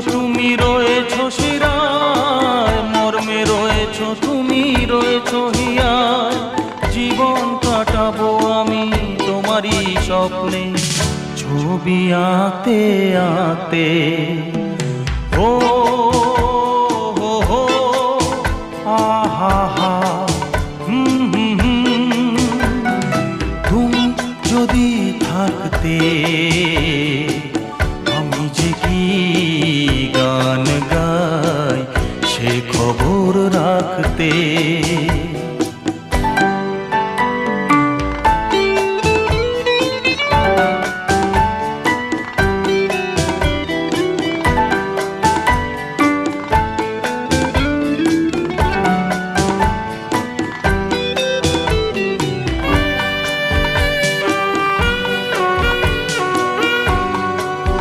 তুমি রয়েছো শিরায়, মর্মে রয়েছো তুমি রয়েছো হিয়ায়। জীবন কাটাবো আমি তোমারই স্বপ্নে, ছবি আঁকতে আঁকতে। ও